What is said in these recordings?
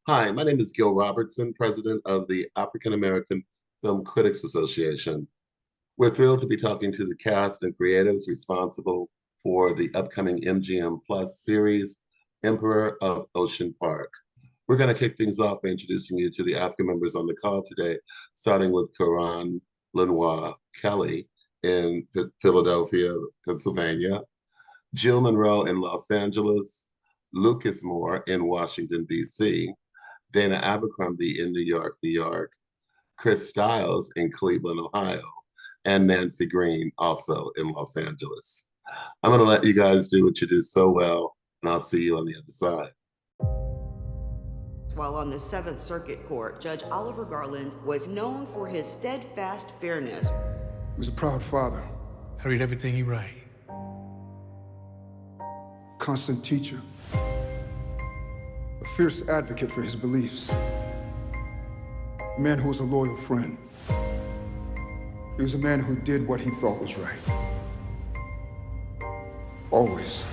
Hi, my name is Gil Robertson, president of the African American Film Critics Association. We're thrilled to be talking to the cast and creatives responsible for the upcoming MGM Plus series, Emperor of Ocean Park. We're going to kick things off by introducing you to the African members on the call today, starting with Karan Lenoir Kelly in Philadelphia, Pennsylvania, Jill Monroe in Los Angeles, Lucas Moore in Washington, D.C., Dana Abercrombie in New York, New York, Chris Stiles in Cleveland, Ohio, and Nancy Green also in Los Angeles. I'm going to let you guys do what you do so well, and I'll see you on the other side. While on the Seventh Circuit Court, Judge Oliver Garland was known for his steadfast fairness. He was a proud father. I read everything he writes. Constant teacher. A fierce advocate for his beliefs. A man who was a loyal friend. He was a man who did what he thought was right. Always.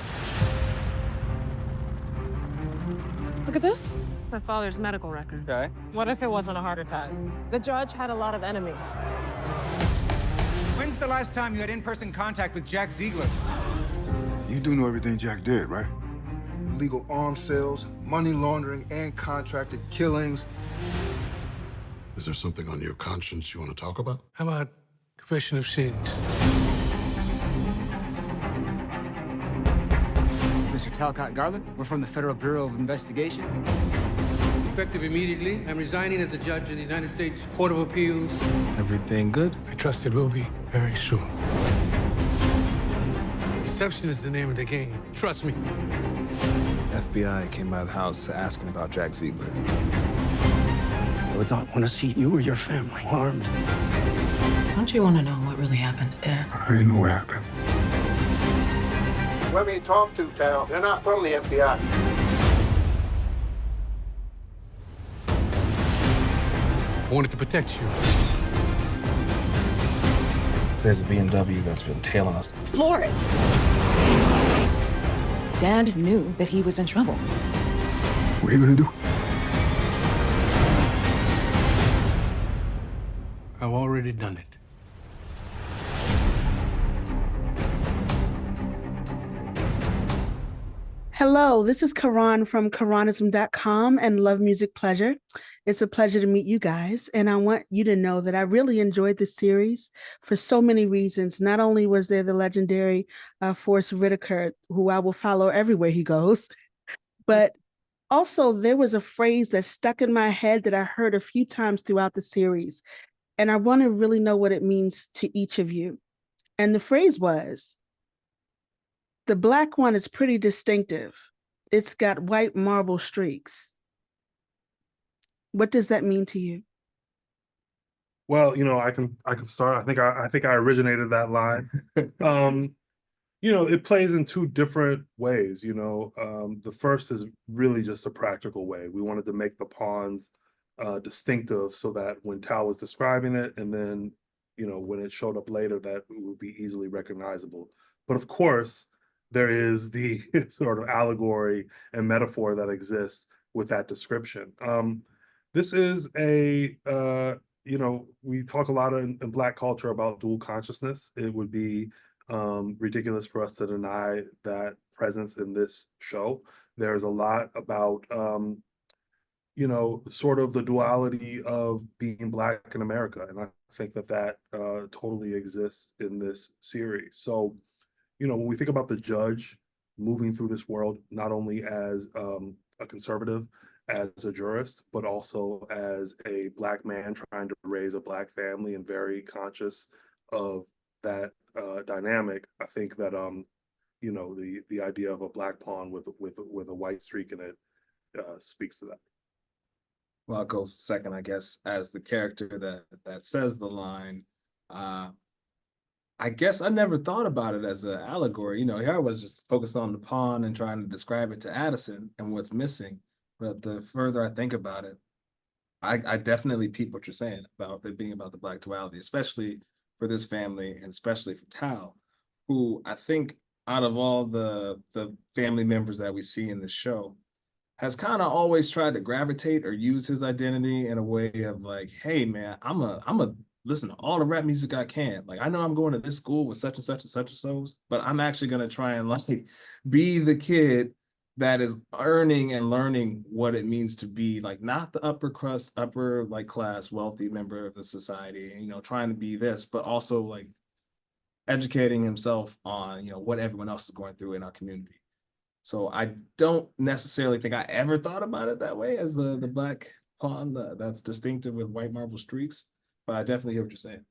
Look at this. My father's medical records. Okay. What if it wasn't a heart attack? The judge had a lot of enemies. When's the last time you had in-person contact with Jack Ziegler? You do know everything Jack did, right? Illegal arms sales, money laundering, and contracted killings. Is there something on your conscience you want to talk about? How about confession of sins? Mr. Talcott Garland, we're from the Federal Bureau of Investigation. Effective immediately, I'm resigning as a judge of the United States Court of Appeals. Everything good? I trust it will be very soon. Deception is the name of the game. Trust me. FBI came by the house asking about Jack Ziegler. I would not want to see you or your family harmed. Don't you want to know what really happened to Dad? I already know what happened. Whoever you talk to, Tal, they're not from the FBI. I wanted to protect you. There's a BMW that's been tailing us. Floor it! Dad knew that he was in trouble. What are you gonna do? I've already done it. Hello, this is Karan from Karanism.com and Love Music Pleasure. It's a pleasure to meet you guys, and I want you to know that I really enjoyed this series for so many reasons. Not only was there the legendary Forrest Whitaker, who I will follow everywhere he goes, but also there was a phrase that stuck in my head that I heard a few times throughout the series, and I want to really know what it means to each of you. And the phrase was, the black one is pretty distinctive. It's got white marble streaks. What does that mean to you? Well, I can start. I think I originated that line. It plays in two different ways. The first is really just a practical way. We wanted to make the pawns distinctive so that when Tal was describing it, and then when it showed up later, that it would be easily recognizable. But of course, there is the sort of allegory and metaphor that exists with that description. This is we talk a lot in Black culture about dual consciousness. It would be ridiculous for us to deny that presence in this show. There's a lot about, sort of the duality of being Black in America. And I think that totally exists in this series. So, when we think about the judge moving through this world, not only as a conservative, as a jurist, but also as a Black man trying to raise a Black family and very conscious of that dynamic, I think that the idea of a Black pawn with a white streak in it speaks to that. Well, I'll go second, I guess, as the character that says the line. I guess I never thought about it as an allegory. Here I was just focused on the pawn and trying to describe it to Addison and what's missing. But the further I think about it, I definitely peep what you're saying about it being about the Black duality, especially for this family and especially for Tal, who I think out of all the family members that we see in this show, has kind of always tried to gravitate or use his identity in a way of like, hey man, I'm a listen to all the rap music I can. Like I know I'm going to this school with such and such and such and so, but I'm actually gonna try and like be the kid that is earning and learning what it means to be like not the upper crust, upper like class, wealthy member of the society, and trying to be this, but also like educating himself on what everyone else is going through in our community. So I don't necessarily think I ever thought about it that way as the black pawn that's distinctive with white marble streaks, but I definitely hear what you're saying.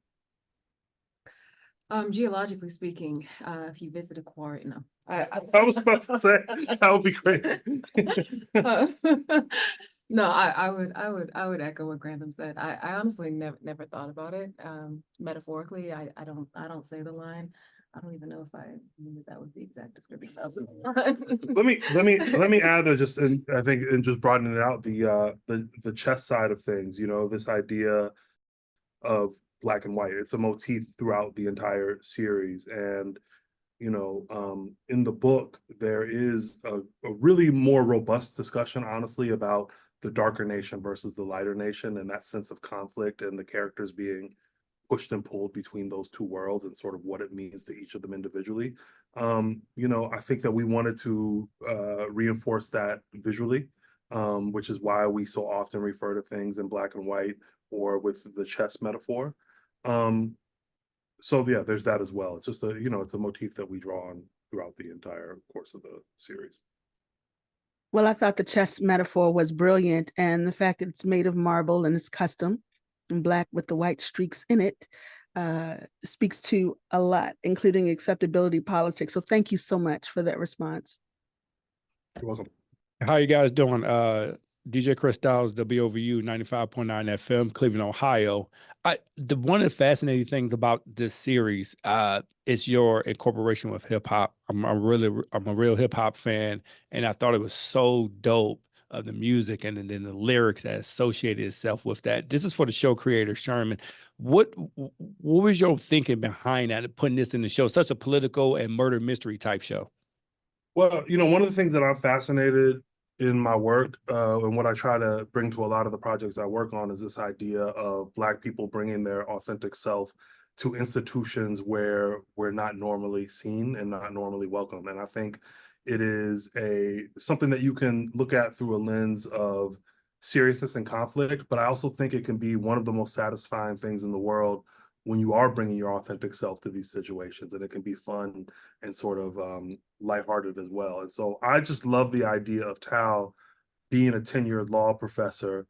Geologically speaking, if you visit a quarry, no. I was about to say that would be great. No, I would echo what Grantham said. I honestly never thought about it. Metaphorically, I don't say the line. I don't even know if I knew that was the exact description of the line. let me add just and I think and just broaden it out the chess side of things. This idea of black and white. It's a motif throughout the entire series, and in the book there is a really more robust discussion, honestly, about the darker nation versus the lighter nation, and that sense of conflict and the characters being pushed and pulled between those two worlds and sort of what it means to each of them individually. I think that we wanted to reinforce that visually, which is why we so often refer to things in black and white or with the chess metaphor. So yeah, there's that as well. It's just it's a motif that we draw on throughout the entire course of the series. Well, I thought the chess metaphor was brilliant, and the fact that it's made of marble and it's custom and black with the white streaks in it speaks to a lot, including acceptability politics. So thank you so much for that response. You're welcome. How you guys doing? DJ Chris Styles, WOVU 95.9 FM, Cleveland, Ohio. One of the fascinating things about this series is your incorporation with hip hop. I'm a real hip hop fan, and I thought it was so dope of the music and then the lyrics that associated itself with that. This is for the show creator, Sherman. What was your thinking behind that, putting this in the show, such a political and murder mystery type show? Well, one of the things that I'm fascinated in my work and what I try to bring to a lot of the projects I work on is this idea of Black people bringing their authentic self to institutions where we're not normally seen and not normally welcome. And I think it is something that you can look at through a lens of seriousness and conflict, but I also think it can be one of the most satisfying things in the world when you are bringing your authentic self to these situations, and it can be fun and sort of lighthearted as well. And so I just love the idea of Tal being a tenured law professor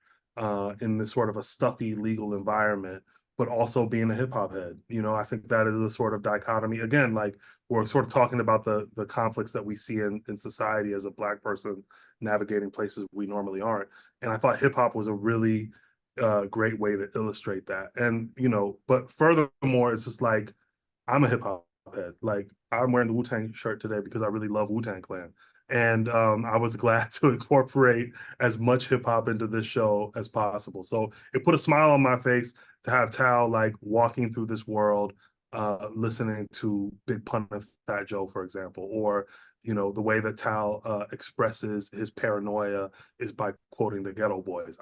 in this sort of a stuffy legal environment, but also being a hip hop head. I think that is a sort of dichotomy. Again, like we're sort of talking about the conflicts that we see in society as a Black person navigating places we normally aren't. And I thought hip hop was a really great way to illustrate that. And, but furthermore, it's just like, I'm a hip hop head. Like I'm wearing the Wu-Tang shirt today because I really love Wu-Tang Clan. And I was glad to incorporate as much hip hop into this show as possible. So it put a smile on my face to have Tal like walking through this world, listening to Big Pun and Fat Joe, for example, or the way that Tal expresses his paranoia is by quoting the Ghetto Boys.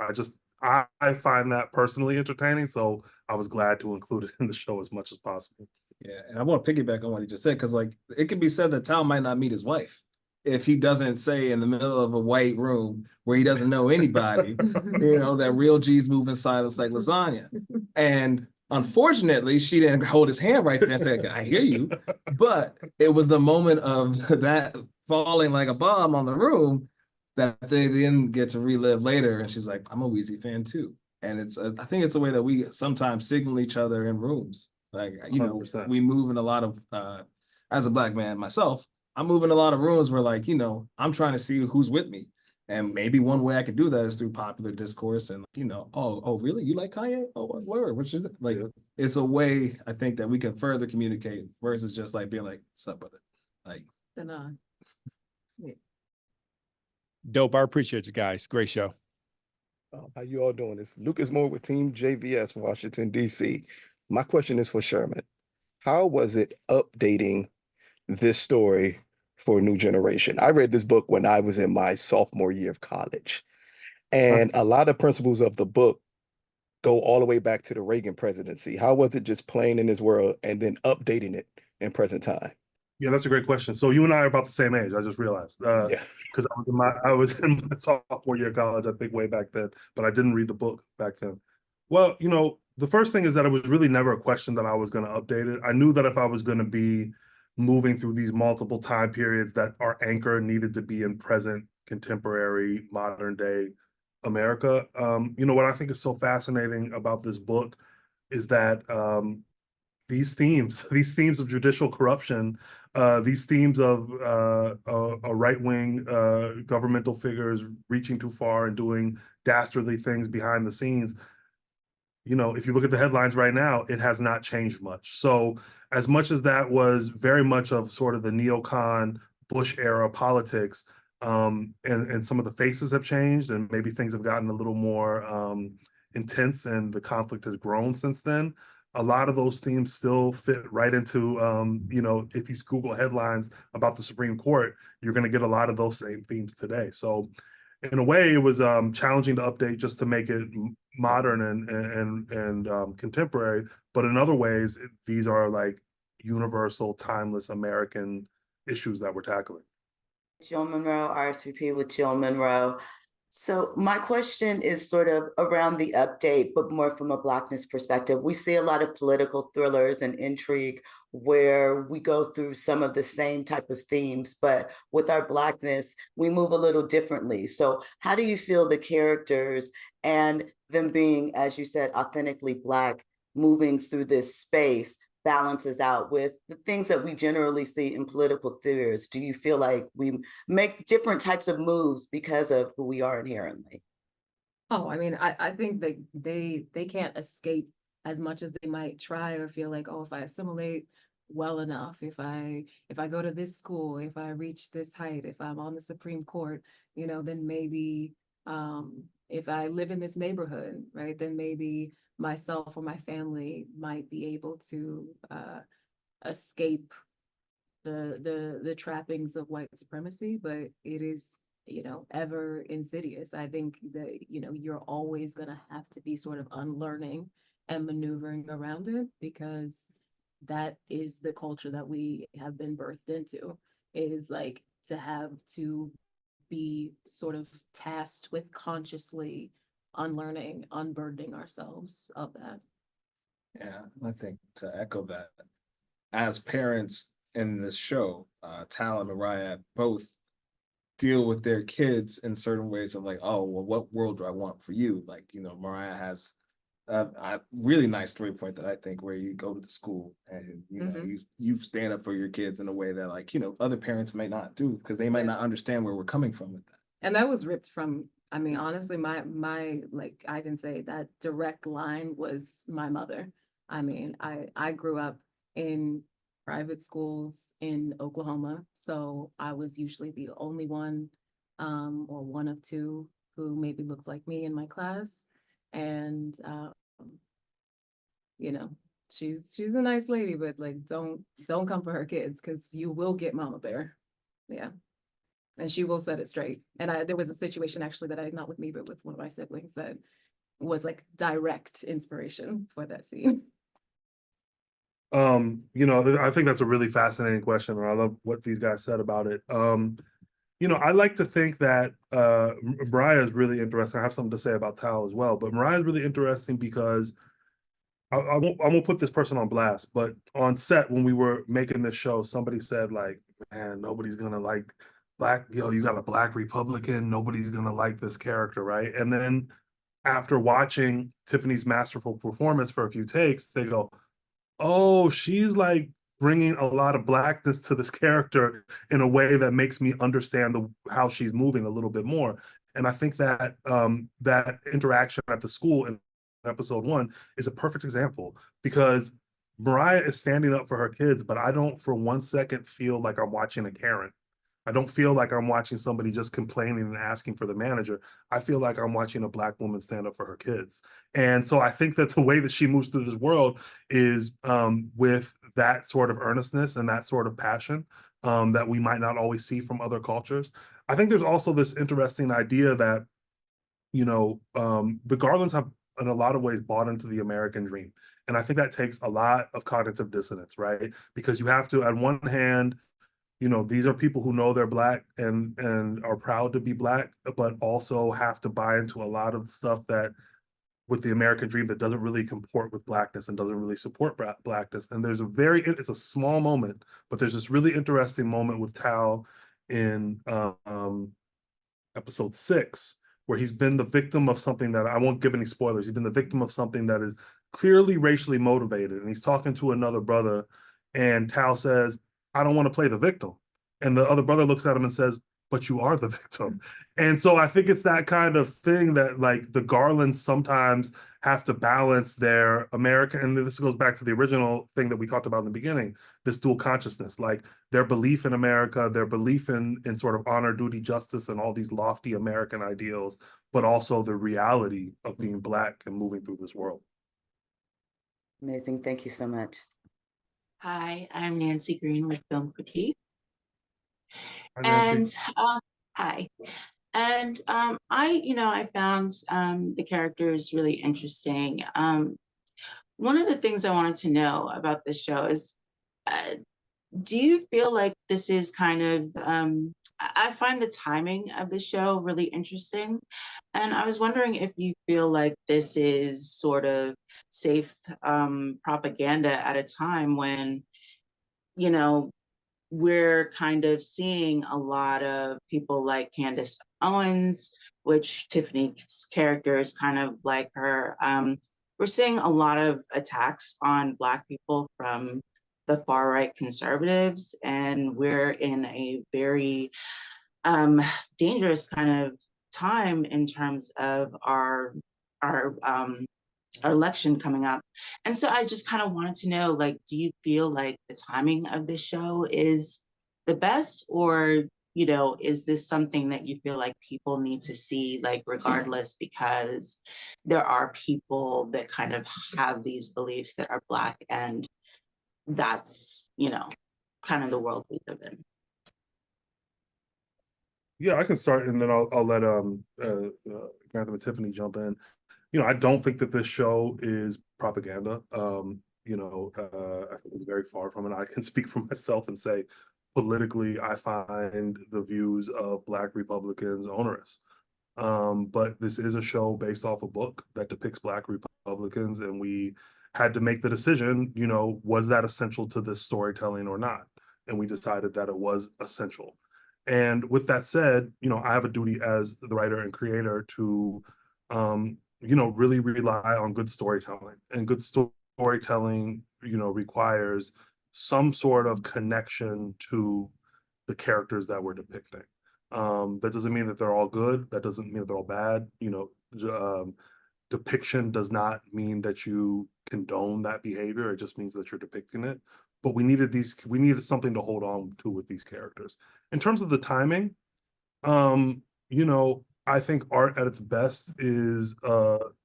I find that personally entertaining, so I was glad to include it in the show as much as possible. Yeah, and I want to piggyback on what he just said, because like it could be said that Tal might not meet his wife if he doesn't say in the middle of a white room where he doesn't know anybody, that real G's move in silence like lasagna. And unfortunately, she didn't hold his hand right there and say, I hear you. But it was the moment of that falling like a bomb on the room that they then get to relive later. And she's like, I'm a Weezy fan too. And I think it's a way that we sometimes signal each other in rooms. Like, 100%. We move in a lot of, as a Black man myself, I move in a lot of rooms where like, I'm trying to see who's with me. And maybe one way I could do that is through popular discourse and, oh, really? You like Kanye? Oh, what word? Which is it? Like, it's a way I think that we can further communicate versus just like being like, what's up with it? Like, yeah. Dope. I appreciate you guys. Great show. How you all doing? It's Lucas Moore with Team JVS, Washington, D.C. My question is for Sherman. How was it updating this story for a new generation. I read this book when I was in my sophomore year of college, and a lot of principles of the book go all the way back to the Reagan presidency. How was it just playing in this world and then updating it in present time? Yeah, that's a great question. So you and I are about the same age. I just realized Yeah. because I was in my sophomore year of college, I think way back then, but I didn't read the book back then. Well, the first thing is that it was really never a question that I was going to update it. I knew that if I was going to be moving through these multiple time periods, that our anchor needed to be in present, contemporary, modern day America. What I think is so fascinating about this book is that these themes of judicial corruption, these themes of a right-wing governmental figures reaching too far and doing dastardly things behind the scenes. If you look at the headlines right now, it has not changed much. So as much as that was very much of sort of the neocon Bush era politics, and some of the faces have changed and maybe things have gotten a little more intense and the conflict has grown since then. A lot of those themes still fit right into, if you Google headlines about the Supreme Court, you're going to get a lot of those same themes today. So in a way, it was challenging to update just to make it modern and contemporary. But in other ways, these are like universal, timeless American issues that we're tackling. Jill Monroe, RSVP with Jill Monroe. So my question is sort of around the update, but more from a Blackness perspective. We see a lot of political thrillers and intrigue where we go through some of the same type of themes, but with our Blackness, we move a little differently. So how do you feel the characters and them being, as you said, authentically Black, moving through this space balances out with the things that we generally see in political theaters? Do you feel like we make different types of moves because of who we are inherently? Oh, I mean, I think that they can't escape as much as they might try or feel like, oh, if I assimilate well enough, if I go to this school, if I reach this height, if I'm on the Supreme Court, then maybe if I live in this neighborhood, right, then maybe myself or my family might be able to escape the trappings of white supremacy, but it is, ever insidious. I think that, you're always going to have to be sort of unlearning and maneuvering around it, because that is the culture that we have been birthed into. It is like to have to be sort of tasked with consciously unlearning, unburdening ourselves of that. Yeah, I think to echo that, as parents in this show, Tal and Mariah both deal with their kids in certain ways of like, oh, well, what world do I want for you? Like, Mariah has a really nice story point that I think where you go to the school and, you stand up for your kids in a way that like, other parents might not do because they might not understand where we're coming from with that. And that was ripped from, I mean, honestly, my like, I can say that direct line was my mother. I mean, I grew up in private schools in Oklahoma, so I was usually the only one, or one of two who maybe looked like me in my class. And she's a nice lady, but like don't come for her kids, because you will get mama bear. Yeah. And she will set it straight. And there was a situation actually that not with me, but with one of my siblings that was like direct inspiration for that scene. I think that's a really fascinating question, and I love what these guys said about it. I like to think that Mariah is really interesting. I have something to say about Tal as well, but Mariah is really interesting because I won't put this person on blast, but on set when we were making this show, somebody said like, man, nobody's gonna like Black, you got a Black Republican, nobody's gonna like this character, right? And then after watching Tiffany's masterful performance for a few takes, they go, oh, she's like bringing a lot of Blackness to this character in a way that makes me understand how she's moving a little bit more. And I think that that interaction at the school in episode 1 is a perfect example, because Mariah is standing up for her kids, but I don't for one second feel like I'm watching a Karen. I don't feel like I'm watching somebody just complaining and asking for the manager. I feel like I'm watching a Black woman stand up for her kids. And so I think that the way that she moves through this world is with that sort of earnestness and that sort of passion that we might not always see from other cultures. I think there's also this interesting idea that, the Garlands have in a lot of ways bought into the American dream. And I think that takes a lot of cognitive dissonance, right? Because you have to, on one hand, these are people who know they're Black and are proud to be Black, but also have to buy into a lot of stuff that with the American dream that doesn't really comport with Blackness and doesn't really support Blackness. And it's a small moment, but there's this really interesting moment with Tal in episode 6, where he's been the victim of something that I won't give any spoilers. He's been the victim of something that is clearly racially motivated. And he's talking to another brother, and Tal says, I don't want to play the victim. And the other brother looks at him and says, but you are the victim. And so I think it's that kind of thing that like the Garlands sometimes have to balance their American, and this goes back to the original thing that we talked about in the beginning, this dual consciousness, like their belief in America, their belief in sort of honor, duty, justice, and all these lofty American ideals, but also the reality of being Black and moving through this world. Amazing. Thank you so much. Hi, I'm Nancy Green with Film Critique. Hi, Nancy. And hi. And I found the characters really interesting. One of the things I wanted to know about this show is, do you feel like this is kind of, I find the timing of the show really interesting. And I was wondering if you feel like this is sort of safe propaganda at a time when, we're kind of seeing a lot of people like Candace Owens, which Tiffany's character is kind of like her. We're seeing a lot of attacks on Black people from the far right conservatives, and we're in a very dangerous kind of time in terms of our election coming up. And so I just kind of wanted to know, like, do you feel like the timing of this show is the best, or, is this something that you feel like people need to see, like, regardless, because there are people that kind of have these beliefs that are Black, and that's, kind of the world we live in? Yeah, I can start, and then I'll let Grantham and Tiffany jump in. I don't think that this show is propaganda. I think it's very far from it. I can speak for myself and say, politically, I find the views of Black Republicans onerous. But this is a show based off a book that depicts Black Republicans, and we had to make the decision, was that essential to this storytelling or not? And we decided that it was essential. And with that said, I have a duty as the writer and creator to really rely on good storytelling. And good storytelling, requires some sort of connection to the characters that we're depicting. That doesn't mean that they're all good. That doesn't mean that they're all bad. Depiction does not mean that you condone that behavior. It just means that you're depicting it. But we needed something to hold on to with these characters. In terms of the timing, I think art at its best is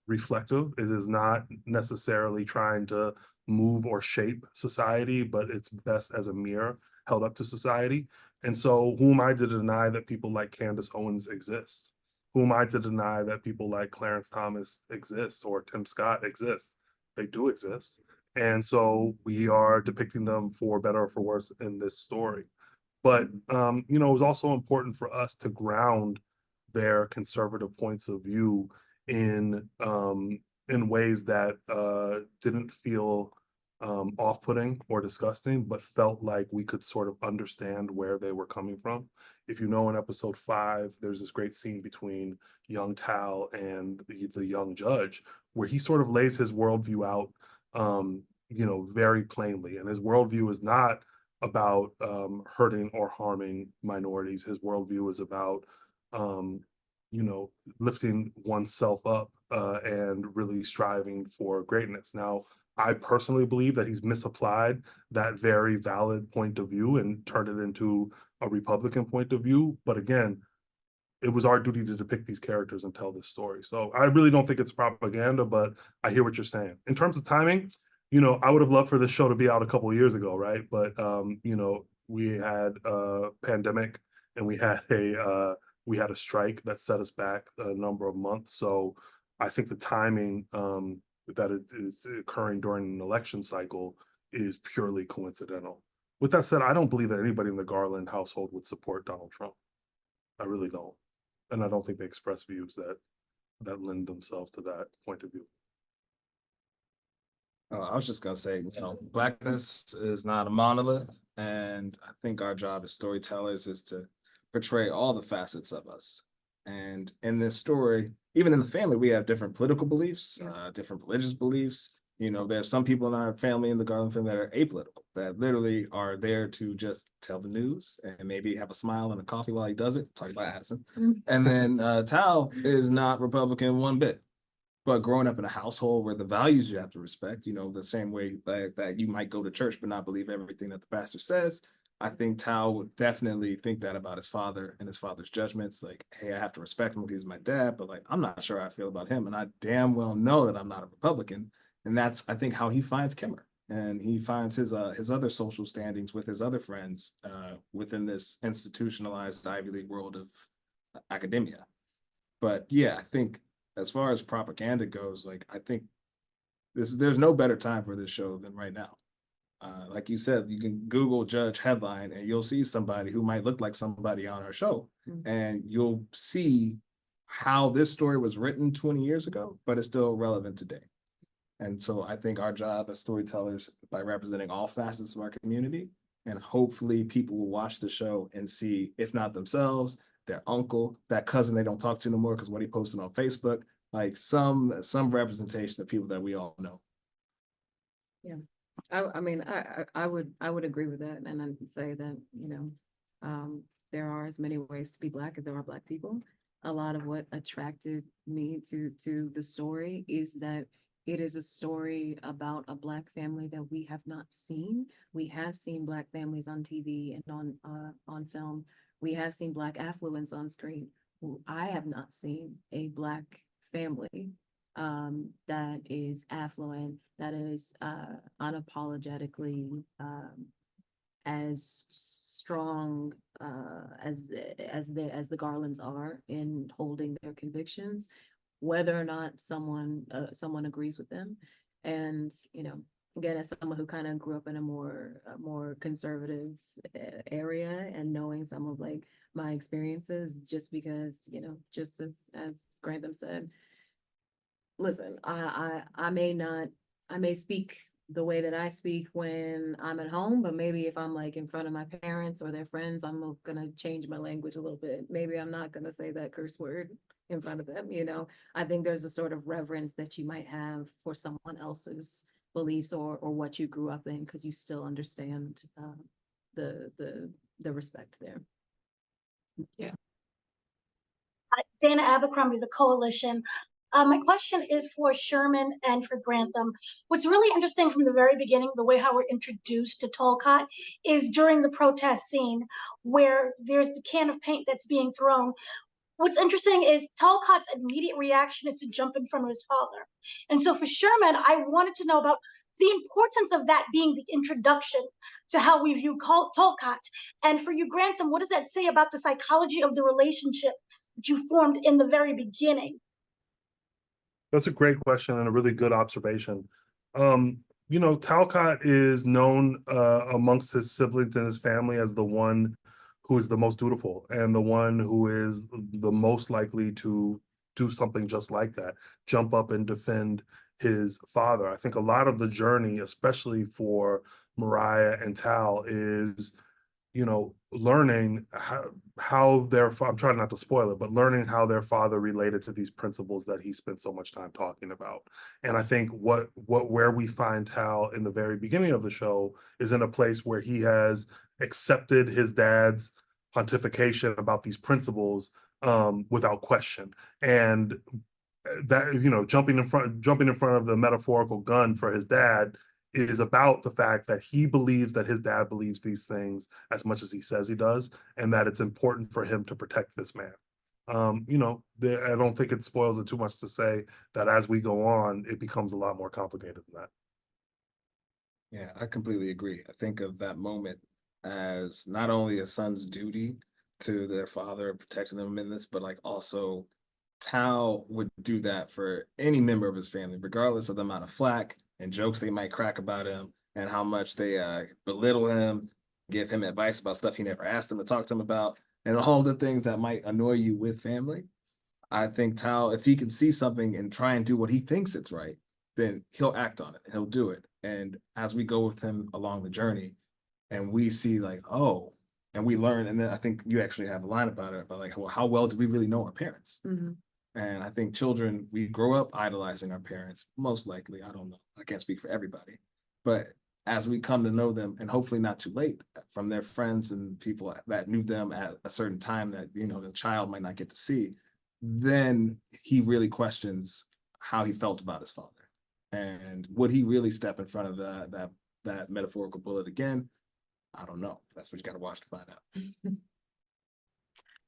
reflective. It is not necessarily trying to move or shape society, but it's best as a mirror held up to society. And so who am I to deny that people like Candace Owens exist? Who am I to deny that people like Clarence Thomas exist or Tim Scott exist? They do exist. And so we are depicting them for better or for worse in this story. But, it was also important for us to ground their conservative points of view in ways that didn't feel off-putting or disgusting, but felt like we could sort of understand where they were coming from. If you know, in episode 5, there's this great scene between young Tal and the young judge, where he sort of lays his worldview out, very plainly. And his worldview is not about hurting or harming minorities. His worldview is about lifting oneself up and really striving for greatness. Now, I personally believe that he's misapplied that very valid point of view and turned it into a Republican point of view. But again, it was our duty to depict these characters and tell this story. So I really don't think it's propaganda, but I hear what you're saying. In terms of timing, I would have loved for this show to be out a couple of years ago, right? But we had a pandemic and we had a strike that set us back a number of months. So I think the timing that it is occurring during an election cycle is purely coincidental. With that said, I don't believe that anybody in the Garland household would support Donald Trump. I really don't. And I don't think they express views that lend themselves to that point of view. I was just gonna say, Blackness is not a monolith, and I think our job as storytellers is to portray all the facets of us. And in this story, even in the family, we have different political beliefs, different religious beliefs. There's some people in our family, in the Garland family, that are apolitical, that literally are there to just tell the news and maybe have a smile and a coffee while he does it. Talking about Addison. And then Tal is not Republican one bit. But growing up in a household where the values you have to respect, the same way that you might go to church but not believe everything that the pastor says, I think Tal would definitely think that about his father and his father's judgments. Like, hey, I have to respect him because he's my dad, but like, I'm not sure how I feel about him. And I damn well know that I'm not a Republican. And that's, I think, how he finds Kimmer. And he finds his other social standings with his other friends within this institutionalized Ivy League world of academia. But yeah, I think as far as propaganda goes, like, I think there's no better time for this show than right now. Like you said, you can Google Judge headline and you'll see somebody who might look like somebody on our show. And you'll see how this story was written 20 years ago, but it's still relevant today. And so I think our job as storytellers, by representing all facets of our community, and hopefully people will watch the show and see, if not themselves, their uncle, that cousin they don't talk to no more because what he posted on Facebook, like some representation of people that we all know. Yeah. I mean, I would agree with that, and I'd say that there are as many ways to be Black as there are Black people. A lot of what attracted me to the story is that it is a story about a Black family that we have not seen. We have seen Black families on TV and on film. We have seen Black affluence on screen. I have not seen a Black family that is affluent, that is unapologetically as strong as the Garlands are in holding their convictions, whether or not someone agrees with them. And again, as someone who kind of grew up in a more conservative area, and knowing some of like my experiences, just because just as Grantham said, listen, I may speak the way that I speak when I'm at home, but maybe if I'm like in front of my parents or their friends, I'm gonna change my language a little bit. Maybe I'm not gonna say that curse word in front of them. I think there's a sort of reverence that you might have for someone else's beliefs or what you grew up in, because you still understand the respect there. Yeah. Dana Abercrombie, the Coalition. My question is for Sherman and for Grantham. What's really interesting from the very beginning, the way how we're introduced to Talcott, is during the protest scene where there's the can of paint that's being thrown. What's interesting is Talcott's immediate reaction is to jump in front of his father. And so for Sherman, I wanted to know about the importance of that being the introduction to how we view Talcott. And for you, Grantham, what does that say about the psychology of the relationship that you formed in the very beginning? That's a great question and a really good observation. Talcott is known amongst his siblings and his family as the one who is the most dutiful and the one who is the most likely to do something just like that, jump up and defend his father. I think a lot of the journey, especially for Mariah and Tal, is learning how I'm trying not to spoil it, but learning how their father related to these principles that he spent so much time talking about. And I think where we find Tal in the very beginning of the show is in a place where he has accepted his dad's pontification about these principles without question. And that, you know, jumping in front of the metaphorical gun for his dad is about the fact that he believes that his dad believes these things as much as he says he does, and that it's important for him to protect this man. You know, I don't think it spoils it too much to say that as we go on, it becomes a lot more complicated than that. Yeah, I completely agree. I think of that moment as not only a son's duty to their father, protecting them in this, but like also Tal would do that for any member of his family, regardless of the amount of flack and jokes they might crack about him and how much they belittle him, give him advice about stuff he never asked them to talk to him about, and all the things that might annoy you with family. I think Tal, if he can see something and try and do what he thinks it's right, then he'll act on it. He'll do it. And as we go with him along the journey, and we see like, oh, and we learn, and then I think you actually have a line about it, about like, well, how well do we really know our parents? Mhm. And I think children, we grow up idolizing our parents, most likely. I don't know. I can't speak for everybody. But as we come to know them, and hopefully not too late, from their friends and people that knew them at a certain time that, you know, the child might not get to see, then he really questions how he felt about his father. And would he really step in front of that metaphorical bullet again? I don't know. That's what you got to watch to find out.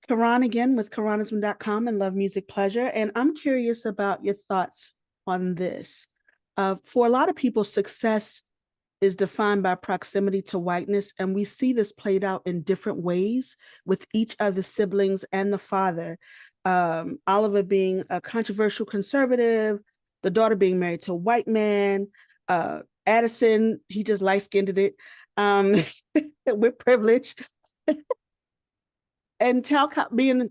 Karan again with Karanism.com and Love Music Pleasure. And I'm curious about your thoughts on this. For a lot of people, success is defined by proximity to whiteness, and we see this played out in different ways with each of the siblings and the father. Oliver being a controversial conservative, the daughter being married to a white man, Addison, he just light-skinned it with privilege. And Talcott being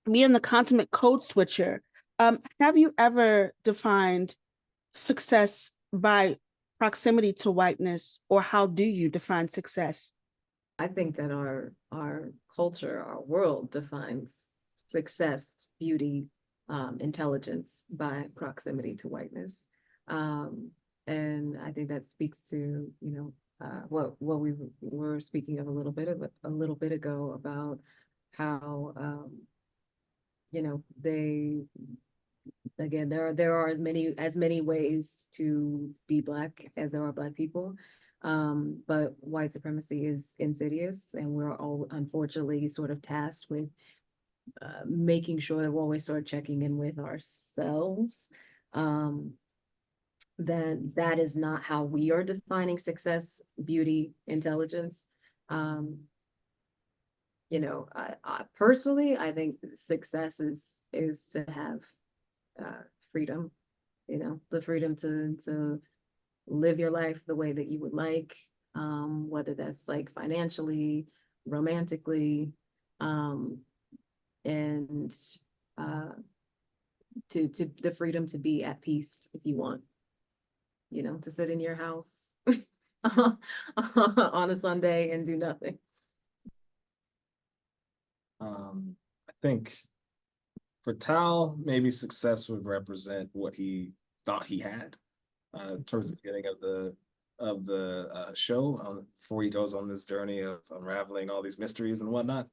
the consummate code switcher. Have you ever defined success by proximity to whiteness, or how do you define success? I think that our culture, our world defines success, beauty, intelligence by proximity to whiteness. And I think that speaks to, you know, what we were speaking of a little bit ago about how you know, there are as many ways to be Black as there are Black people. But white supremacy is insidious, and we're all unfortunately sort of tasked with making sure that we're always sort of checking in with ourselves. Then that is not how we are defining success, beauty, intelligence. You know, I personally, I think success is to have freedom, you know, the freedom to live your life the way that you would like, whether that's like financially, romantically, and to the freedom to be at peace if you want, you know, to sit in your house on a Sunday and do nothing. I think for Tal, maybe success would represent what he thought he had towards the beginning of the show, before he goes on this journey of unraveling all these mysteries and whatnot.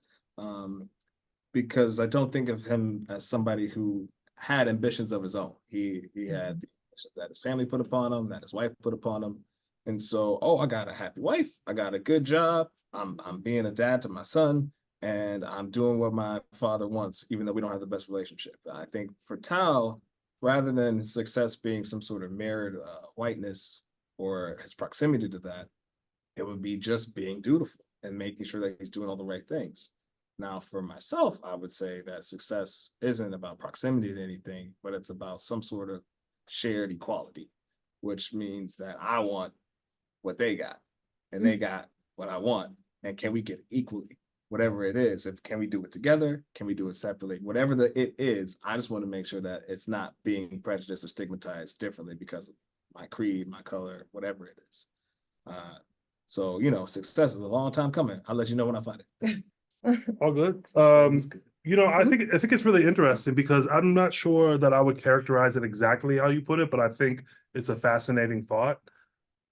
Because I don't think of him as somebody who had ambitions of his own. He had the ambitions that his family put upon him, that his wife put upon him. And so, oh, I got a happy wife, I got a good job, I'm being a dad to my son, and I'm doing what my father wants, even though we don't have the best relationship. I think for Tal, rather than success being some sort of mirrored whiteness or his proximity to that, it would be just being dutiful and making sure that he's doing all the right things. Now, for myself, I would say that success isn't about proximity to anything, but it's about some sort of shared equality, which means that I want what they got and they got what I want. And can we get equally? Whatever it is, can we do it together? Can we do it separately? Whatever it is, I just want to make sure that it's not being prejudiced or stigmatized differently because of my creed, my color, whatever it is. So, you know, success is a long time coming. I'll let you know when I find it. All good. You know, I think it's really interesting because I'm not sure that I would characterize it exactly how you put it, but I think it's a fascinating thought.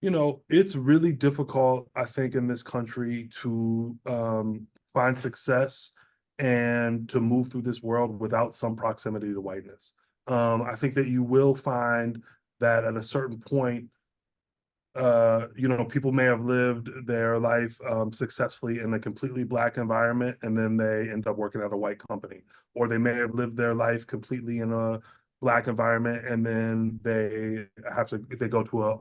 You know, it's really difficult, I think, in this country to find success and to move through this world without some proximity to whiteness. I think that you will find that at a certain point, people may have lived their life successfully in a completely Black environment, and then they end up working at a white company, or they may have lived their life completely in a Black environment, and then they go to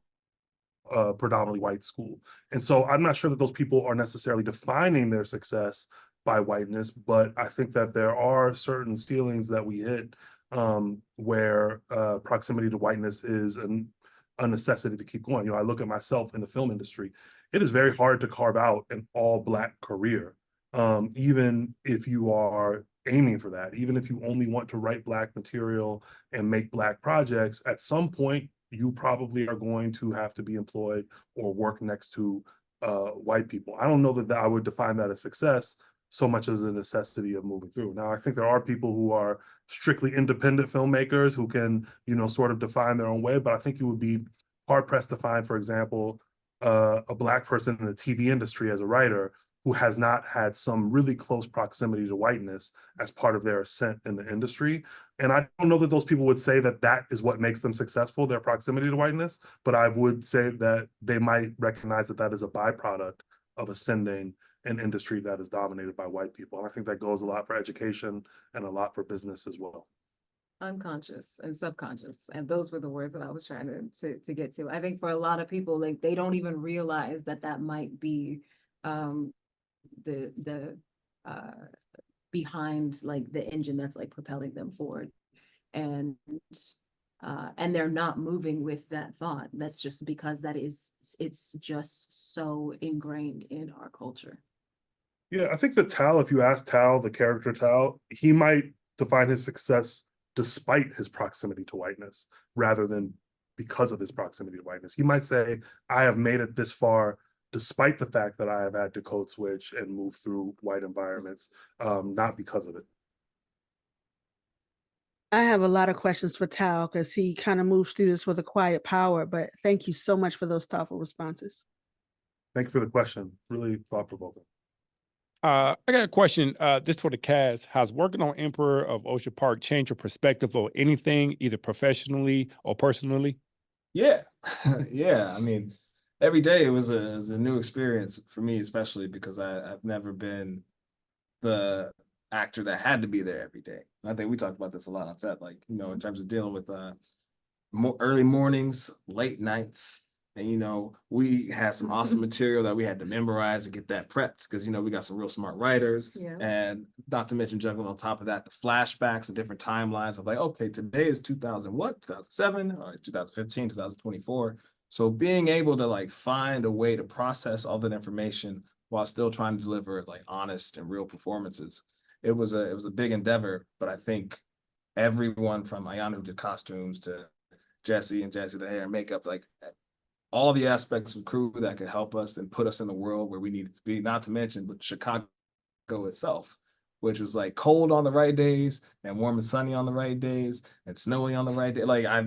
a predominantly white school. And so I'm not sure that those people are necessarily defining their success by whiteness, but I think that there are certain ceilings that we hit where proximity to whiteness is a necessity to keep going. I look at myself in the film industry. It is very hard to carve out an all Black career, even if you are aiming for that, even if you only want to write Black material and make Black projects. At some point, you probably are going to have to be employed or work next to white people. I don't know that I would define that as success so much as a necessity of moving through. Now, I think there are people who are strictly independent filmmakers who can, sort of define their own way, but I think you would be hard pressed to find, for example, a Black person in the TV industry as a writer who has not had some really close proximity to whiteness as part of their ascent in the industry. And I don't know that those people would say that that is what makes them successful, their proximity to whiteness, but I would say that they might recognize that that is a byproduct of ascending an industry that is dominated by white people. And I think that goes a lot for education and a lot for business as well. Unconscious and subconscious, and those were the words that I was trying to get to. I think for a lot of people, like, they don't even realize that that might be the behind, like, the engine that's like propelling them forward, and they're not moving with that thought. That's just because it's just so ingrained in our culture. Yeah, I think that Tal, if you ask Tal, the character Tal, he might define his success despite his proximity to whiteness rather than because of his proximity to whiteness. He might say, I have made it this far despite the fact that I have had to code switch and move through white environments, not because of it. I have a lot of questions for Tal because he kind of moves through this with a quiet power, but thank you so much for those thoughtful responses. Thank you for the question. Really thought-provoking. I got a question, this for the cast. Has working on Emperor of Ocean Park changed your perspective or anything, either professionally or personally? Yeah, yeah. I mean, every day it was a new experience for me, especially because I've never been the actor that had to be there every day. I think we talked about this a lot on set, like, in terms of dealing with early mornings, late nights. And, we had some awesome material that we had to memorize and get that prepped because, we got some real smart writers. Yeah. And not to mention juggling on top of that, the flashbacks and different timelines of like, okay, today is 2007, or 2015, 2024. So being able to like find a way to process all that information while still trying to deliver like honest and real performances. It was a big endeavor, but I think everyone from Ayana who did costumes to Jesse the hair and makeup, like all the aspects of crew that could help us and put us in the world where we needed to be, not to mention but Chicago itself, which was like cold on the right days and warm and sunny on the right days and snowy on the right day. Like I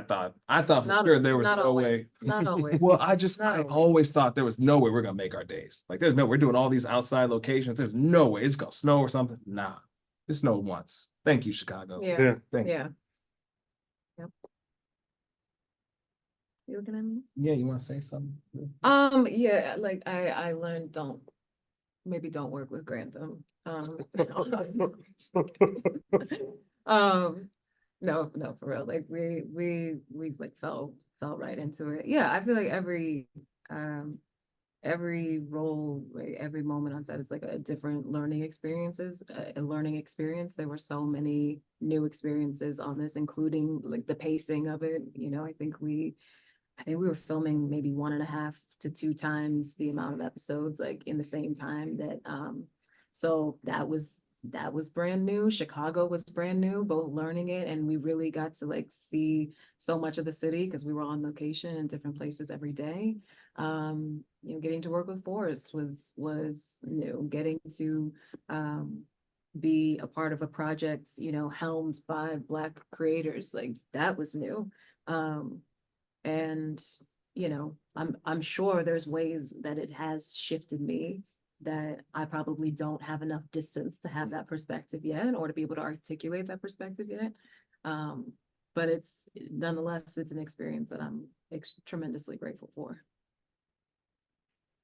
thought for sure there was no way. Not always. Well, I always thought there was no way we're gonna make our days. Like we're doing all these outside locations. There's no way it's gonna snow or something. Nah, it snowed once. Thank you, Chicago. Yeah. Thank you. Yeah. Yep. You looking at me? Yeah, you want to say something? Yeah, like I learned don't work with Grantham. No, for real. Like we like fell right into it. Yeah, I feel like every role, like, every moment on set is like a different learning experience. There were so many new experiences on this, including like the pacing of it. I think we were filming maybe 1.5 to 2 times the amount of episodes, like in the same time so that was brand new. Chicago was brand new, both learning it, and we really got to like see so much of the city because we were on location in different places every day. Getting to work with Forrest was new. Getting to be a part of a project, helmed by Black creators, like that was new. And I'm sure there's ways that it has shifted me that I probably don't have enough distance to have that perspective yet, or to be able to articulate that perspective yet. But it's nonetheless, it's an experience that I'm tremendously grateful for.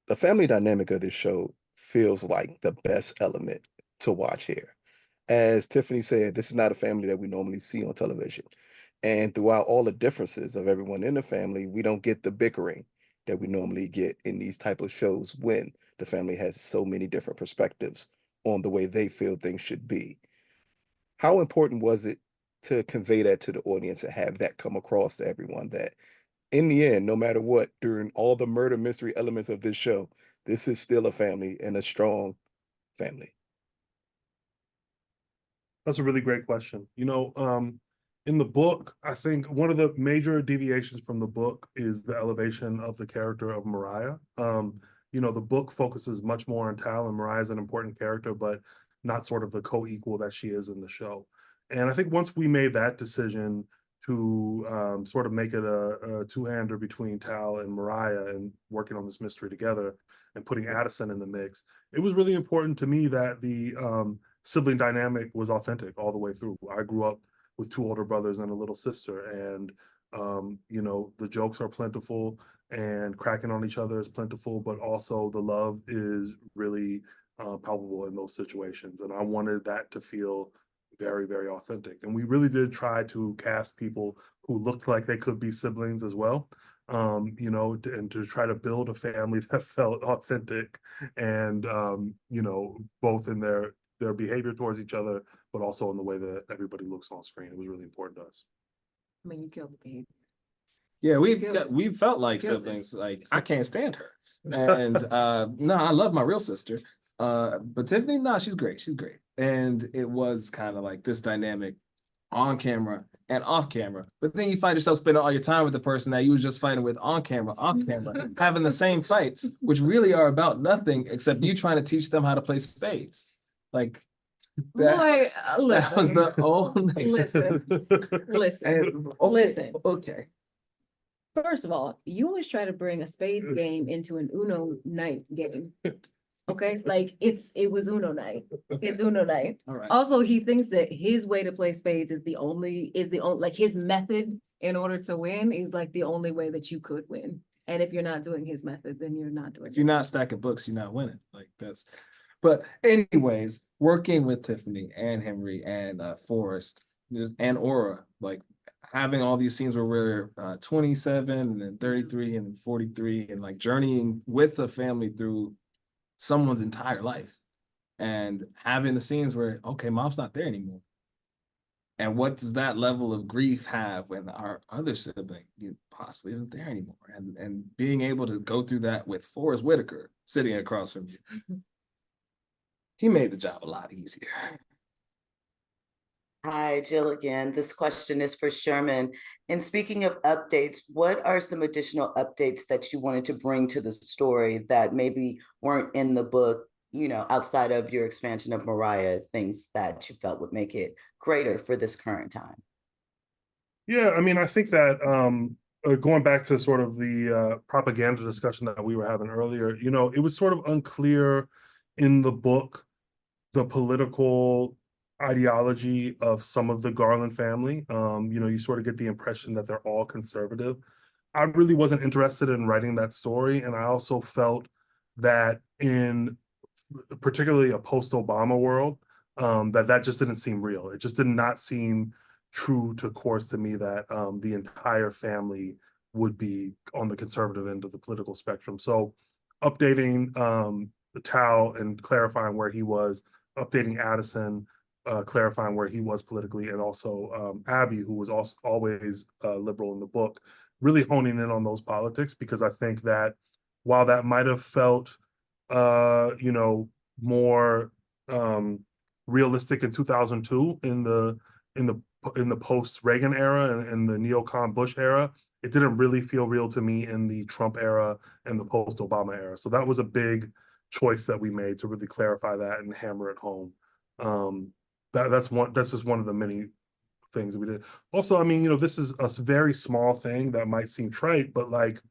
The family dynamic of this show feels like the best element to watch here. As Tiffany said, this is not a family that we normally see on television. And throughout all the differences of everyone in the family, we don't get the bickering that we normally get in these type of shows when the family has so many different perspectives on the way they feel things should be. How important was it to convey that to the audience and have that come across to everyone that in the end, no matter what, during all the murder mystery elements of this show, this is still a family and a strong family? That's a really great question. In the book, I think one of the major deviations from the book is the elevation of the character of Mariah. The book focuses much more on Tal, and Mariah is an important character, but not sort of the co-equal that she is in the show. And I think once we made that decision to sort of make it a two-hander between Tal and Mariah and working on this mystery together and putting Addison in the mix, it was really important to me that the sibling dynamic was authentic all the way through. I grew up with two older brothers and a little sister, and the jokes are plentiful and cracking on each other is plentiful, but also the love is really palpable in those situations. And I wanted that to feel very, very authentic. And we really did try to cast people who looked like they could be siblings as well, and to try to build a family that felt authentic and, both in their behavior towards each other, but also in the way that everybody looks on screen. It was really important to us. I mean, you killed the behavior. Yeah, we've felt like siblings. Like, I can't stand her. And no, I love my real sister. But Tiffany, no, she's great. She's great. And it was kind of like this dynamic on camera and off camera. But then you find yourself spending all your time with the person that you was just fighting with on camera, off camera, having the same fights, which really are about nothing except you trying to teach them how to play spades. Like, that was the only. Listen. Okay. First of all, you always try to bring a spades game into an Uno night game. Okay, like it was Uno night. It's Uno night. All right. Also, he thinks that his way to play spades is the only like his method in order to win is like the only way that you could win. And if you're not doing his method, then you're not doing. If you're not stacking books, you're not winning. Like that's. But anyways, working with Tiffany and Henry and Forrest and Aura, like having all these scenes where we're 27 and then 33 and 43 and like journeying with the family through someone's entire life and having the scenes where, okay, mom's not there anymore. And what does that level of grief have when our other sibling possibly isn't there anymore? And being able to go through that with Forrest Whitaker sitting across from you. He made the job a lot easier. Hi, Jill again. This question is for Sherman. And speaking of updates, what are some additional updates that you wanted to bring to the story that maybe weren't in the book, outside of your expansion of Mariah, things that you felt would make it greater for this current time? Yeah, I mean, I think that going back to sort of the propaganda discussion that we were having earlier, it was sort of unclear in the book the political ideology of some of the Garland family. You sort of get the impression that they're all conservative. I really wasn't interested in writing that story. And I also felt that in particularly a post-Obama world, that just didn't seem real. It just did not seem true to course to me that the entire family would be on the conservative end of the political spectrum. So updating Tal and clarifying where he was, updating Addison, clarifying where he was politically, and also Abby, who was also always liberal in the book, really honing in on those politics, because I think that while that might have felt, more realistic in 2002 in the post-Reagan era and the neocon Bush era, it didn't really feel real to me in the Trump era and the post-Obama era. So that was a big choice that we made to really clarify that and hammer it home. That's just one of the many things we did. Also, I mean, this is a very small thing that might seem trite, but like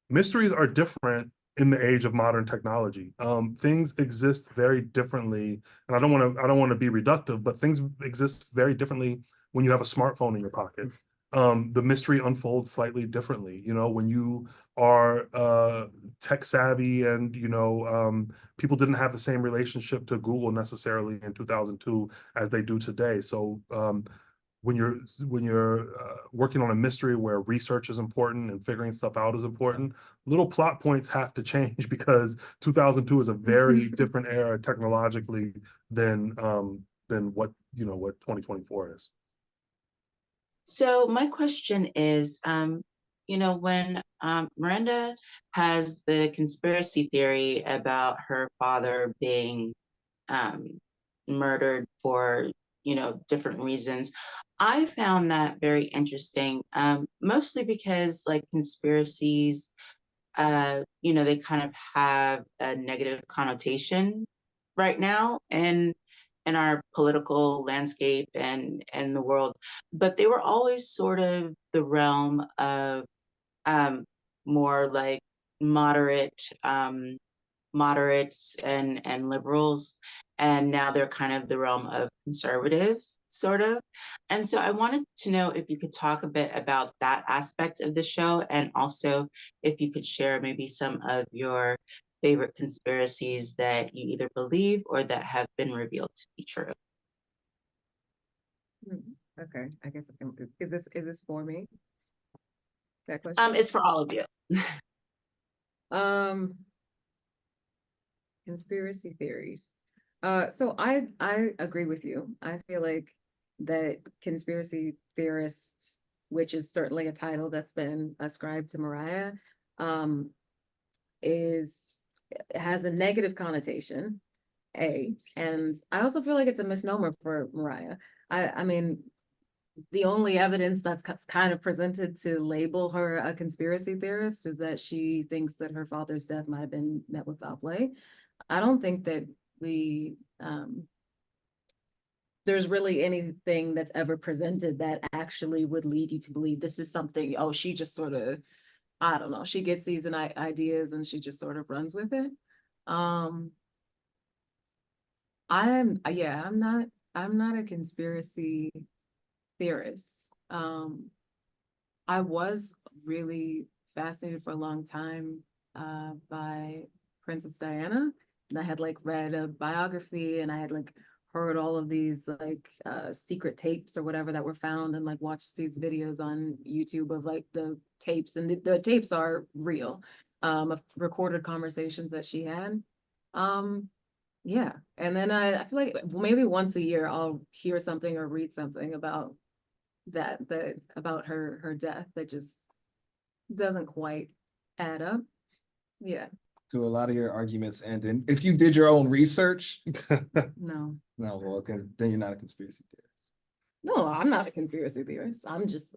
mysteries are different in the age of modern technology. Things exist very differently, and I don't want to be reductive, but things exist very differently when you have a smartphone in your pocket. The mystery unfolds slightly differently. You know, when you are tech savvy and, you know, people didn't have the same relationship to Google necessarily in 2002 as they do today. So when you're working on a mystery where research is important and figuring stuff out is important, little plot points have to change because 2002 is a very different era technologically than what 2024 is. So my question is, you know, when Miranda has the conspiracy theory about her father being murdered for, you know, different reasons, I found that very interesting, mostly because like conspiracies, you know, they kind of have a negative connotation right now in our political landscape and the world, but they were always sort of the realm of more like moderate moderates and liberals, and now they're kind of the realm of conservatives, sort of. And so I wanted to know if you could talk a bit about that aspect of the show, and also if you could share maybe some of your favorite conspiracies that you either believe or that have been revealed to be true. Okay, I guess is this for me? That question? It's for all of you. Conspiracy theories. So I agree with you. I feel like that conspiracy theorists, which is certainly a title that's been ascribed to Mariah, has a negative connotation, and I also feel like it's a misnomer for Mariah. I mean, the only evidence that's kind of presented to label her a conspiracy theorist is that she thinks that her father's death might have been met with foul play. I don't think that there's really anything that's ever presented that actually would lead you to believe this is something, oh, she just sort of, I don't know, she gets these ideas and she just sort of runs with it. I'm not a conspiracy theorist. I was really fascinated for a long time by Princess Diana, and I had like read a biography, and I had like heard all of these like secret tapes or whatever that were found, and like watched these videos on YouTube of like the tapes, and the tapes are real, of recorded conversations that she had. Yeah, and then I feel like maybe once a year I'll hear something or read something about about her death that just doesn't quite add up. Yeah. To a lot of your arguments, and if you did your own research, No. Well, then you're not a conspiracy theorist. No, I'm not a conspiracy theorist. I'm just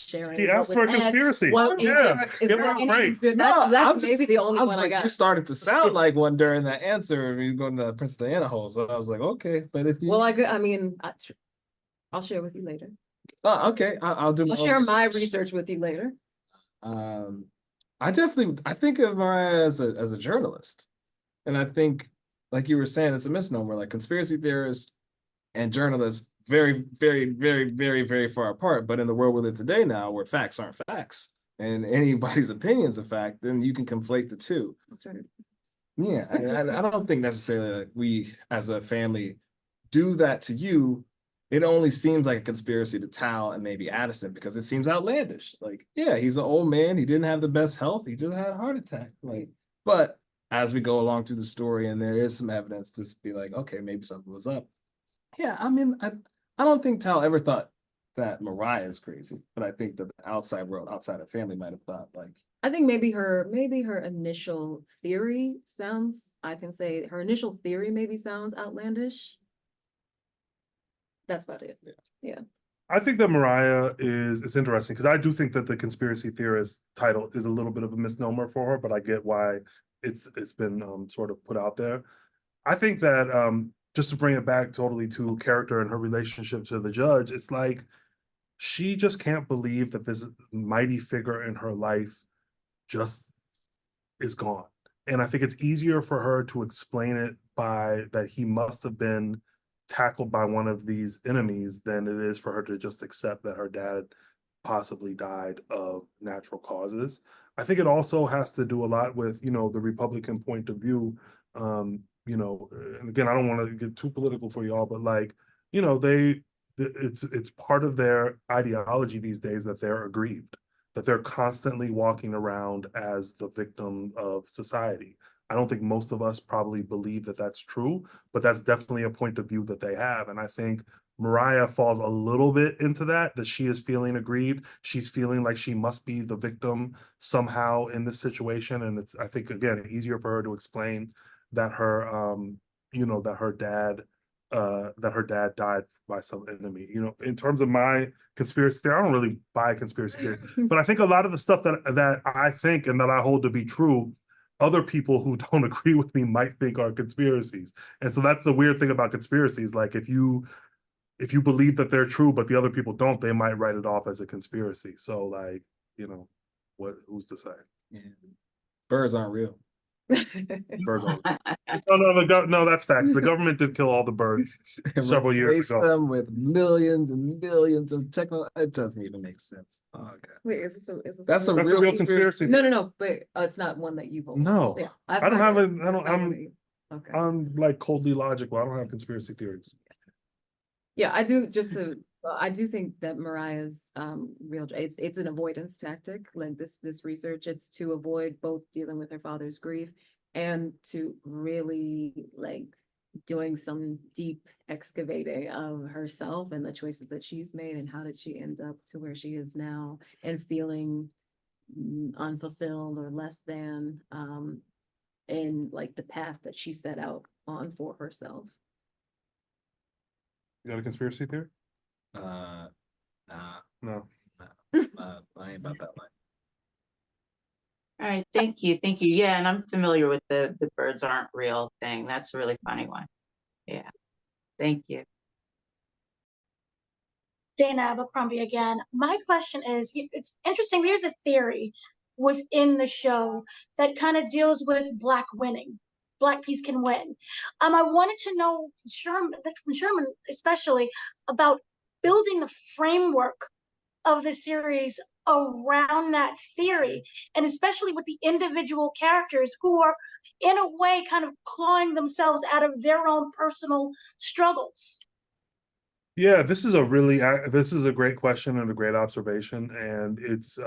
sharing. He asked for a conspiracy. Yeah, give her a break. That's maybe the only one I got. You started to sound like one during that answer. He's going to the Princess Diana hole, so I was like, okay. But if you, well, I'll share with you later. Oh, okay. I'll share my research with you later. I think of Mariah as a journalist, and I think, like you were saying, it's a misnomer. Like conspiracy theorists and journalists, very, very, very, very, very far apart. But in the world we live today now, where facts aren't facts and anybody's opinion's a fact, then you can conflate the two. Yeah, I don't think necessarily like we as a family do that to you. It only seems like a conspiracy to Tal and maybe Addison because it seems outlandish. Like, yeah, he's an old man. He didn't have the best health. He just had a heart attack. Like, but as we go along through the story and there is some evidence to be like, okay, maybe something was up. Yeah, I mean, I don't think Tal ever thought that Mariah is crazy, but I think that the outside world, outside her family, might have thought like. I think maybe her initial theory sounds. I can say her initial theory maybe sounds outlandish. That's about it. Yeah. I think that Mariah it's interesting because I do think that the conspiracy theorist title is a little bit of a misnomer for her, but I get why it's been sort of put out there. I think that just to bring it back totally to character and her relationship to the judge, it's like she just can't believe that this mighty figure in her life just is gone. And I think it's easier for her to explain it by that he must have been tackled by one of these enemies than it is for her to just accept that her dad possibly died of natural causes. I think it also has to do a lot with, the Republican point of view. And again, I don't want to get too political for y'all, but like, it's part of their ideology these days that they're aggrieved, that they're constantly walking around as the victim of society. I don't think most of us probably believe that that's true, but that's definitely a point of view that they have. And I think Mariah falls a little bit into that she is feeling aggrieved. She's feeling like she must be the victim somehow in this situation. And it's, I think, again, easier for her to explain that that her dad died by some enemy. In terms of my conspiracy theory, I don't really buy conspiracy theory, but I think a lot of the stuff that I think and that I hold to be true, other people who don't agree with me might think are conspiracies. And so that's the weird thing about conspiracies. Like if you believe that they're true, but the other people don't, they might write it off as a conspiracy. So like, who's to say? Yeah. Birds aren't real. Birds aren't. No, that's facts. The government did kill all the birds several years ago. Them with millions and millions of it doesn't even make sense. Oh god. Wait, is That's a real conspiracy. No, but it's not one that you've No, yeah, I don't have I'm like coldly logical. I don't have conspiracy theories. Yeah, I do think that Mariah's real it's an avoidance tactic. Like this research, it's to avoid both dealing with her father's grief and to really like doing some deep excavating of herself and the choices that she's made and how did she end up to where she is now and feeling unfulfilled or less than in like the path that she set out on for herself. You got a conspiracy theory? Nah. No. I ain't about that line. All right, thank you. Yeah, and I'm familiar with the birds aren't real thing. That's a really funny one. Yeah, thank you. Dana Abercrombie again. My question is, it's interesting, there's a theory within the show that kind of deals with Black winning. Black peace can win. I wanted to know from Sherman especially about building the framework of the series around that theory, and especially with the individual characters who are in a way kind of clawing themselves out of their own personal struggles. Yeah, this is a great question and a great observation, and it's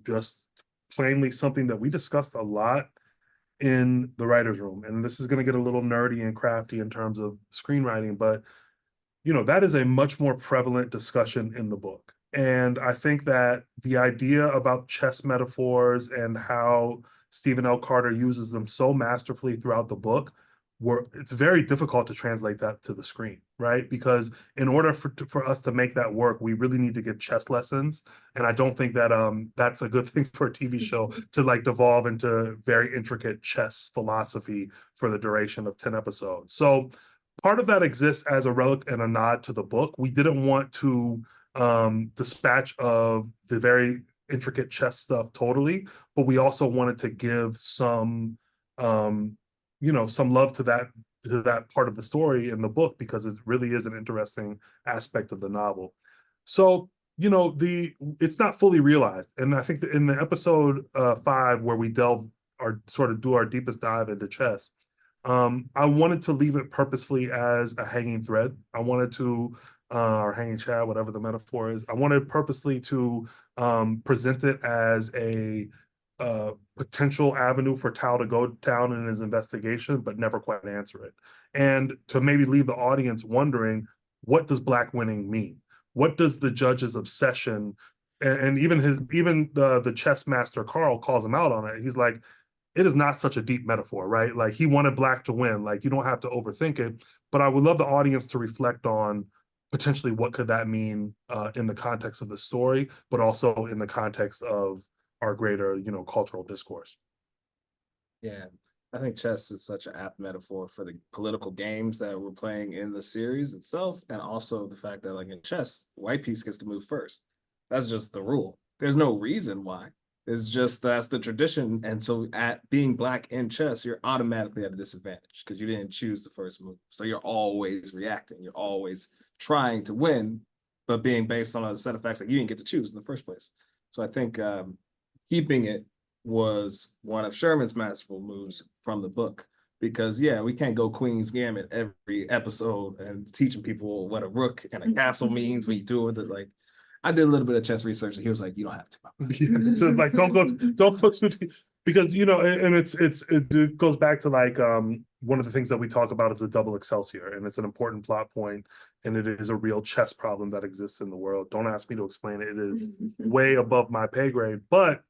just plainly something that we discussed a lot in the writer's room. And this is going to get a little nerdy and crafty in terms of screenwriting, but that is a much more prevalent discussion in the book. And I think that the idea about chess metaphors and how Stephen L. Carter uses them so masterfully throughout the book, it's very difficult to translate that to the screen, right? Because in order for us to make that work, we really need to give chess lessons. And I don't think that that's a good thing for a TV show to like devolve into very intricate chess philosophy for the duration of 10 episodes. So part of that exists as a relic and a nod to the book. We didn't want to dispatch of the very intricate chess stuff totally, but we also wanted to give some some love to that part of the story in the book because it really is an interesting aspect of the novel. So it's not fully realized, and I think that in the episode 5 where we do our deepest dive into chess, I wanted to leave it purposefully as a hanging thread. I wanted to or hanging chad, whatever the metaphor is. I wanted purposely to present it as a potential avenue for Tao to go down in his investigation, but never quite answer it. And to maybe leave the audience wondering, what does Black winning mean? What does the judge's obsession, and even the chess master Carl calls him out on it. He's like, it is not such a deep metaphor, right? Like he wanted Black to win. Like you don't have to overthink it. But I would love the audience to reflect on potentially what could that mean in the context of the story, but also in the context of our greater, cultural discourse. Yeah, I think chess is such an apt metaphor for the political games that we're playing in the series itself, and also the fact that, like in chess, white piece gets to move first. That's just the rule. There's no reason why. It's just that's the tradition. And so at being black in chess, you're automatically at a disadvantage because you didn't choose the first move. So you're always reacting. You're always trying to win, but being based on a set of facts that you didn't get to choose in the first place. So I think keeping it was one of Sherman's masterful moves from the book. Because yeah, we can't go Queen's Gambit every episode and teaching people what a rook and a castle means when you do it. Like, I did a little bit of chess research, and he was like, "You don't have to." Yeah, so like don't go too deep because and it goes back to like one of the things that we talk about is the double excelsior, and it's an important plot point, and it is a real chess problem that exists in the world. Don't ask me to explain it; it is way above my pay grade. But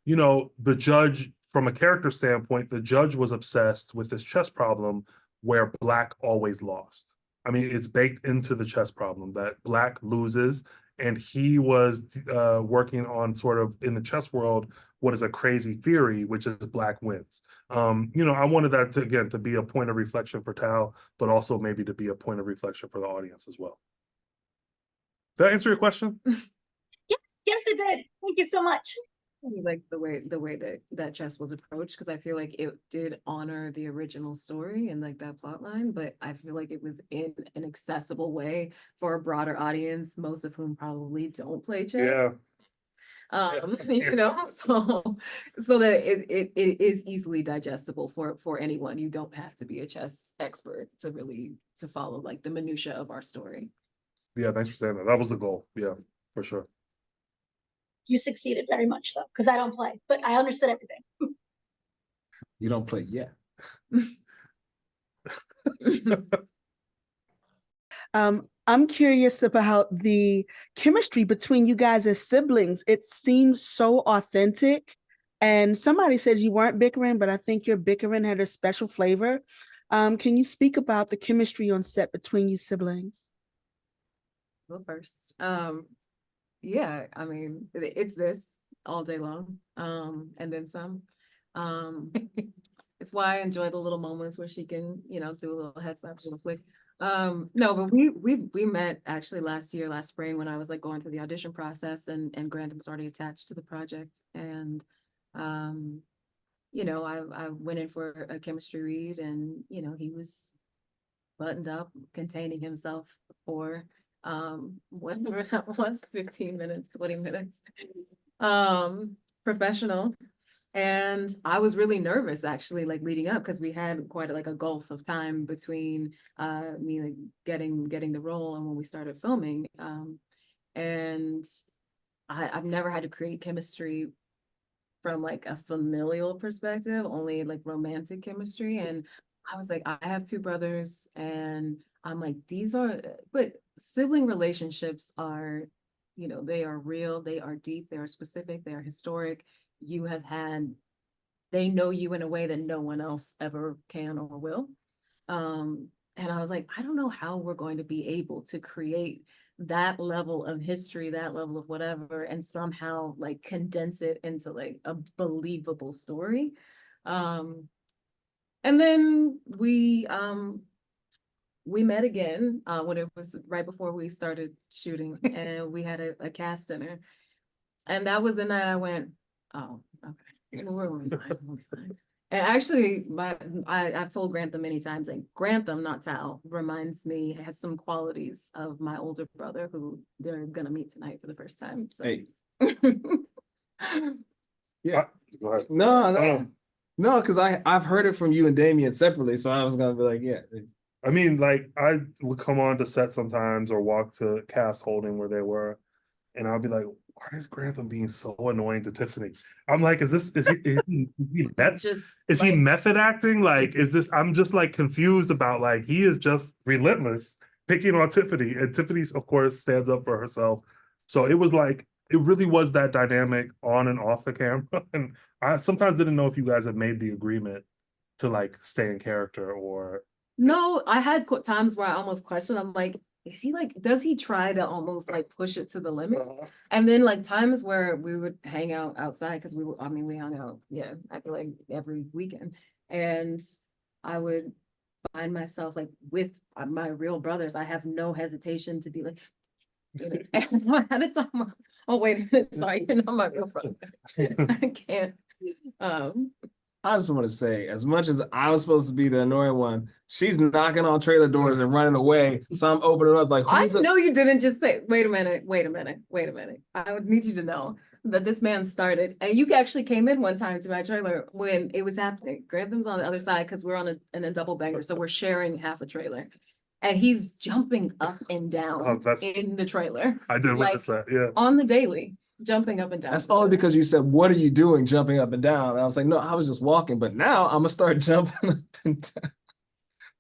the judge, from a character standpoint, the judge was obsessed with this chess problem where black always lost. I mean, it's baked into the chess problem that black loses. And he was working on sort of in the chess world, what is a crazy theory, which is black wins. I wanted that to, again, to be a point of reflection for Tal, but also maybe to be a point of reflection for the audience as well. Did that answer your question? Yes, it did. Thank you so much. Like the way that chess was approached, because I feel like it did honor the original story and like that plot line, but I feel like it was in an accessible way for a broader audience, most of whom probably don't play chess. Yeah. So that it is easily digestible for anyone. You don't have to be a chess expert to follow like the minutia of our story. Yeah, thanks for saying that. That was the goal. Yeah, for sure. You succeeded very much so, because I don't play, but I understood everything. You don't play yet. I'm curious about the chemistry between you guys as siblings. It seems so authentic. And somebody said you weren't bickering, but I think your bickering had a special flavor. Can you speak about the chemistry on set between you siblings? Well, first, yeah, I mean, it's this all day long, and then some. It's why I enjoy the little moments where she can, do a little head slap, a little flick. No, but we met actually last spring when I was like going through the audition process, and Grantham was already attached to the project, and I went in for a chemistry read, and he was buttoned up, containing himself for whatever that was, 15 minutes, 20 minutes, professional. And I was really nervous actually, like leading up, because we had quite like a gulf of time between me like getting the role and when we started filming. And I've never had to create chemistry from like a familial perspective, only like romantic chemistry. And I was like, I have two brothers, and I'm like, but sibling relationships are, they are real, they are deep, they are specific, they are historic. They know you in a way that no one else ever can or will. And I was like, I don't know how we're going to be able to create that level of history, that level of whatever, and somehow like condense it into like a believable story. And then we met again when it was right before we started shooting, and we had a cast dinner. And that was the night I went, oh, okay, we'll be fine, we'll be fine. And actually, I've told Grantham many times, like Grantham, not Tal, has some qualities of my older brother who they're gonna meet tonight for the first time. So. Hey. Yeah. No, because I've heard it from you and Damien separately, so I was gonna be like, yeah. I mean, like I would come on to set sometimes or walk to cast holding where they were, and I'll be like, why is Grantham being so annoying to Tiffany? I'm like, is he method acting? Like, is this, I'm just like confused about, like, he is just relentless picking on Tiffany, and Tiffany, of course, stands up for herself. So it was like, it really was that dynamic on and off the camera. And I sometimes didn't know if you guys had made the agreement to like stay in character or. No, I had times where I almost questioned, I'm like, is he like, does he try to almost like push it to the limit? And then like times where we would hang out outside, because we hung out, yeah, I feel like every weekend. And I would find myself like with my real brothers, I have no hesitation to be like, and ahead of time, Oh, wait a minute, sorry, you're not my real brother. I can't. I just want to say, as much as I was supposed to be the annoying one, she's knocking on trailer doors and running away. So I'm opening up like, I know you didn't just say, wait a minute. I would need you to know that this man started, and you actually came in one time to my trailer when it was happening. Grantham's on the other side because we're on a double banger, so we're sharing half a trailer. And he's jumping up and down in the trailer. I did like, witness that, yeah. On the daily, jumping up and down. That's only because you said, "What are you doing, jumping up and down?" And I was like, "No, I was just walking." But now I'm gonna start jumping up and down.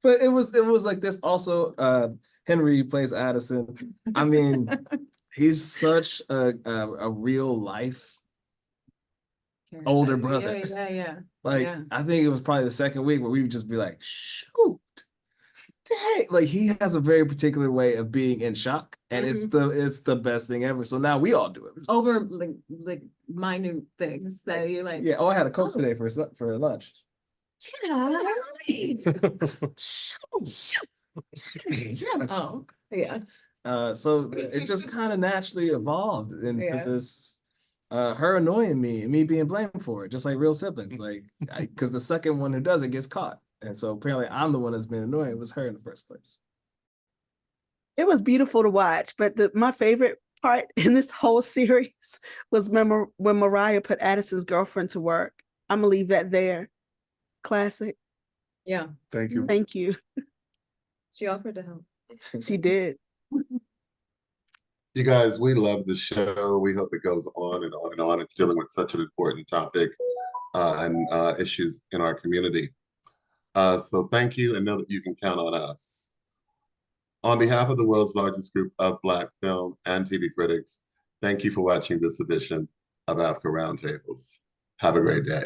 But it was like this. Also, Henry plays Addison. I mean, he's such a real life older brother. Yeah. Like yeah. I think it was probably the second week where we would just be like, "Shoot." Dang. Like he has a very particular way of being in shock, and it's the best thing ever. So now we all do it over like minute things that you like. Yeah. Oh, I had a Coke today for lunch. Oh yeah. So it just kind of naturally evolved into this. Her annoying me and me being blamed for it, just like real siblings. Like, because the second one who does it gets caught. And so apparently I'm the one that's been annoying. It was her in the first place. It was beautiful to watch, but my favorite part in this whole series was when Mariah put Addison's girlfriend to work. I'm gonna leave that there. Classic. Yeah. Thank you. Thank you. She offered to help. She did. You guys, we love the show. We hope it goes on and on and on. It's dealing with such an important topic and issues in our community. So thank you, and know that you can count on us. On behalf of the world's largest group of Black film and TV critics, thank you for watching this edition of AAFCA Roundtables. Have a great day.